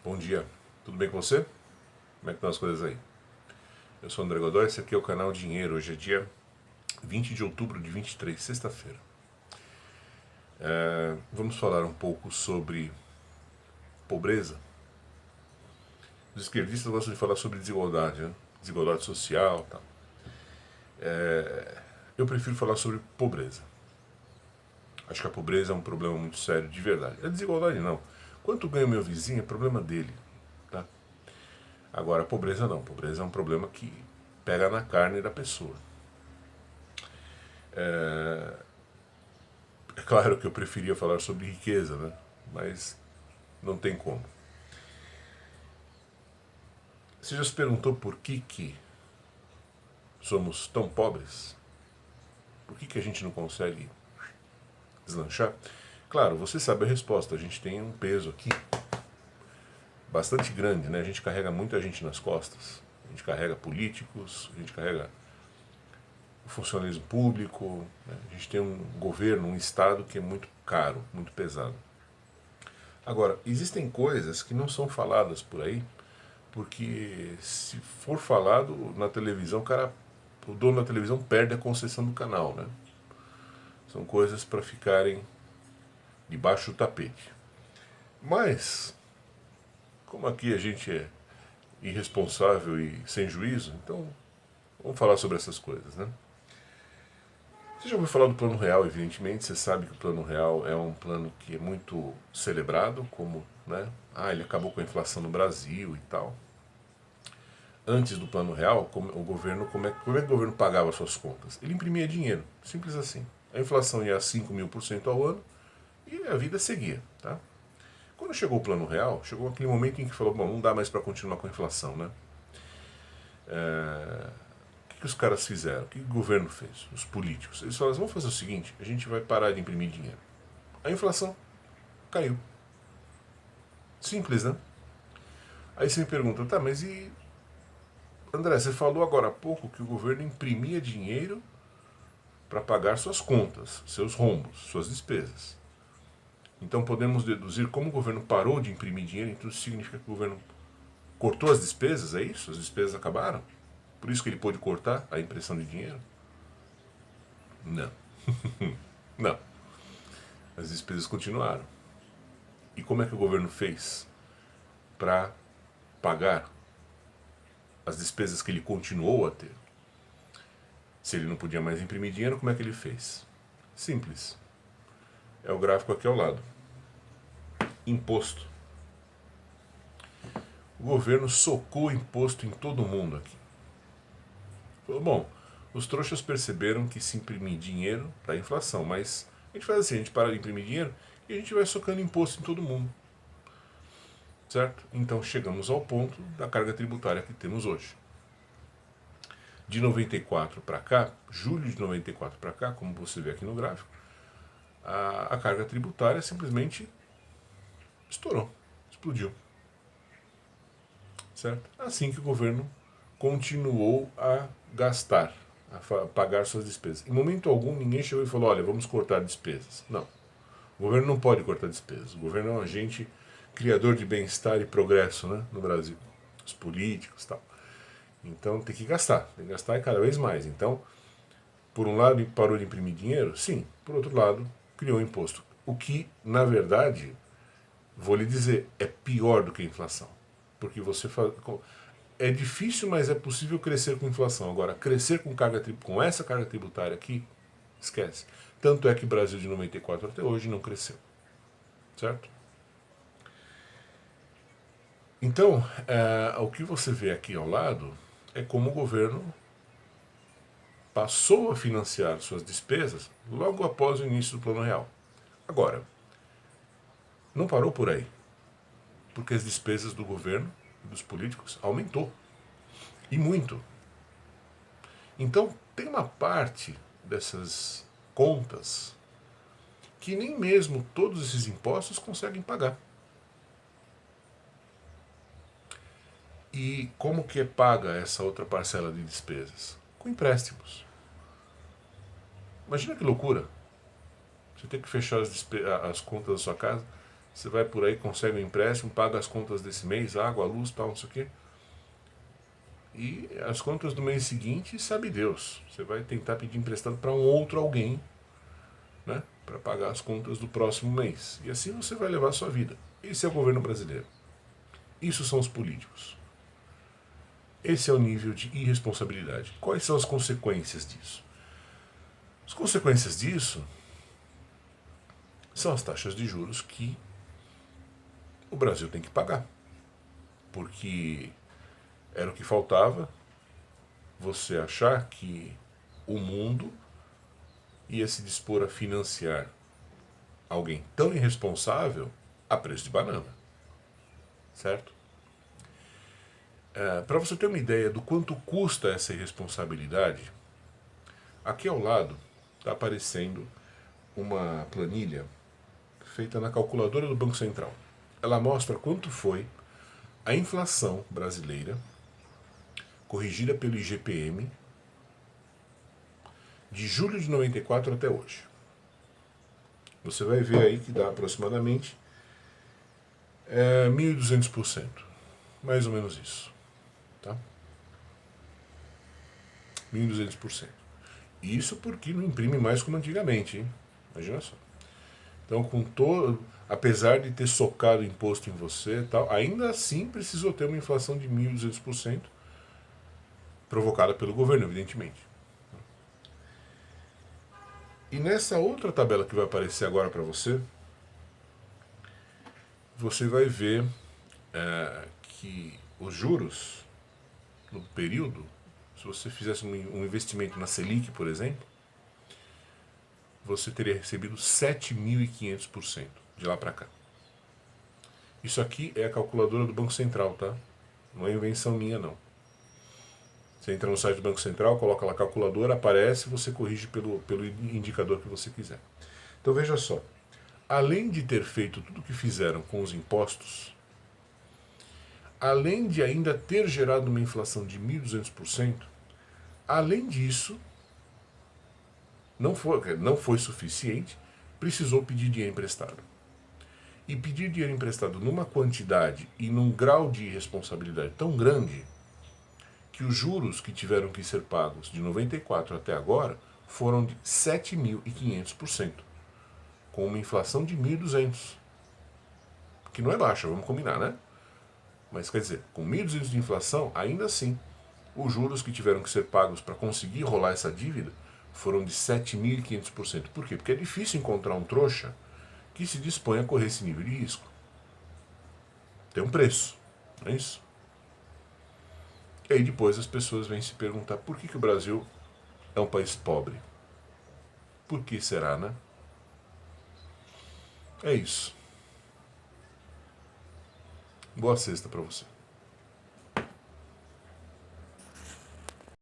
Bom dia, tudo bem com você? Como é que estão as coisas aí? Eu sou o André Godoy, esse aqui é o canal Dinheiro. Hoje é dia 20 de outubro de 23, sexta-feira. Vamos falar um pouco sobre pobreza. Os esquerdistas gostam de falar sobre desigualdade, né? Desigualdade social e tal. Eu prefiro falar sobre pobreza. Acho que a pobreza é um problema muito sério, de verdade. A desigualdade não. Quanto ganha o meu vizinho é problema dele, tá? Agora, a pobreza não. A pobreza é um problema que pega na carne da pessoa. É claro que eu preferia falar sobre riqueza, né? Mas não tem como. Você já se perguntou por que somos tão pobres? Por que a gente não consegue deslanchar? Claro, você sabe a resposta. A gente tem um peso aqui bastante grande, né? A gente carrega muita gente nas costas. A gente carrega políticos, a gente carrega o funcionalismo público, né? A gente tem um governo, um Estado que é muito caro, muito pesado. Agora, existem coisas que não são faladas por aí, porque se for falado na televisão, o dono da televisão perde a concessão do canal, né? São coisas para ficarem debaixo do tapete. Mas, como aqui a gente é irresponsável e sem juízo, então vamos falar sobre essas coisas, né? Você já ouviu falar do Plano Real, evidentemente, você sabe que o Plano Real é um plano que é muito celebrado, como, né? Ele acabou com a inflação no Brasil e tal. Antes do Plano Real, o governo, como é que o governo pagava suas contas? Ele imprimia dinheiro, simples assim. A inflação ia a 5.000% ao ano e a vida seguia, tá? Quando chegou o Plano Real, chegou aquele momento em que falou, bom, não dá mais para continuar com a inflação, né? O que os caras fizeram? O que o governo fez? Os políticos. Eles falaram, vamos fazer o seguinte, a gente vai parar de imprimir dinheiro. A inflação caiu. Simples, né? Aí você me pergunta, tá, mas e... André, você falou agora há pouco que o governo imprimia dinheiro para pagar suas contas, seus rombos, suas despesas. Então podemos deduzir como o governo parou de imprimir dinheiro, então isso significa que o governo cortou as despesas, é isso? As despesas acabaram? Por isso que ele pôde cortar a impressão de dinheiro? Não. Não. As despesas continuaram. E como é que o governo fez para pagar as despesas que ele continuou a ter? Se ele não podia mais imprimir dinheiro, como é que ele fez? Simples. É o gráfico aqui ao lado. Imposto. O governo socou imposto em todo mundo aqui. Falou, bom, os trouxas perceberam que se imprimir dinheiro dá inflação, mas a gente faz assim, a gente para de imprimir dinheiro e a gente vai socando imposto em todo mundo. Certo? Então chegamos ao ponto da carga tributária que temos hoje. De 94 para cá, julho de 94 para cá, como você vê aqui no gráfico, a carga tributária simplesmente estourou, explodiu. Certo? Assim que o governo continuou a gastar, a pagar suas despesas. Em momento algum, ninguém chegou e falou, olha, vamos cortar despesas. Não. O governo não pode cortar despesas. O governo é um agente criador de bem-estar e progresso, né, no Brasil. Os políticos e tal. Então tem que gastar e cada vez mais. Então, por um lado, parou de imprimir dinheiro? Sim. Por outro lado, criou imposto. O que, na verdade, vou lhe dizer, é pior do que a inflação. Porque você faz... É difícil, mas é possível crescer com inflação. Agora, crescer com essa carga tributária aqui, esquece. Tanto é que o Brasil de 94 até hoje não cresceu. Certo? Então, o que você vê aqui ao lado é como o governo passou a financiar suas despesas logo após o início do Plano Real. Agora, não parou por aí, porque as despesas do governo e dos políticos aumentou, e muito. Então, tem uma parte dessas contas que nem mesmo todos esses impostos conseguem pagar. E como que é paga essa outra parcela de despesas? Com empréstimos. Imagina que loucura. Você tem que fechar as contas da sua casa Você vai por aí, consegue um empréstimo, paga as contas desse mês, água, luz, tal, não sei o quê. E as contas do mês seguinte, sabe Deus. Você vai tentar pedir emprestado para um outro alguém, né, para pagar as contas do próximo mês. E assim você vai levar a sua vida. Esse é o governo brasileiro. Isso são os políticos. Esse é o nível de irresponsabilidade. Quais são as consequências disso? As consequências disso são as taxas de juros que o Brasil tem que pagar. Porque era o que faltava, você achar que o mundo ia se dispor a financiar alguém tão irresponsável a preço de banana. Certo? Para você ter uma ideia do quanto custa essa irresponsabilidade, aqui ao lado está aparecendo uma planilha feita na calculadora do Banco Central. Ela mostra quanto foi a inflação brasileira, corrigida pelo IGPM, de julho de 94 até hoje. Você vai ver aí que dá aproximadamente 1.200%. Mais ou menos isso. Tá? 1.200%. Isso porque não imprime mais como antigamente, hein? Imagina só. Então, apesar de ter socado o imposto em você e tal, ainda assim precisou ter uma inflação de 1.200%, provocada pelo governo, evidentemente. E nessa outra tabela que vai aparecer agora para você, você vai ver que os juros no período, se você fizesse um investimento na Selic, por exemplo, você teria recebido 7.500% de lá para cá. Isso aqui é a calculadora do Banco Central, tá? Não é invenção minha, não. Você entra no site do Banco Central, coloca lá a calculadora, aparece, você corrige pelo indicador que você quiser. Então veja só, além de ter feito tudo o que fizeram com os impostos, além de ainda ter gerado uma inflação de 1.200%, além disso, não foi suficiente, precisou pedir dinheiro emprestado. E pedir dinheiro emprestado numa quantidade e num grau de irresponsabilidade tão grande que os juros que tiveram que ser pagos de 94 até agora foram de 7.500%, com uma inflação de 1.200%, que não é baixa, vamos combinar, né? Mas quer dizer, com 1.200% de inflação, ainda assim, os juros que tiveram que ser pagos para conseguir rolar essa dívida foram de 7.500%. Por quê? Porque é difícil encontrar um trouxa que se dispõe a correr esse nível de risco. Tem um preço, não é isso? E aí depois as pessoas vêm se perguntar por que o Brasil é um país pobre. Por que será, né? É isso. Boa sexta para você.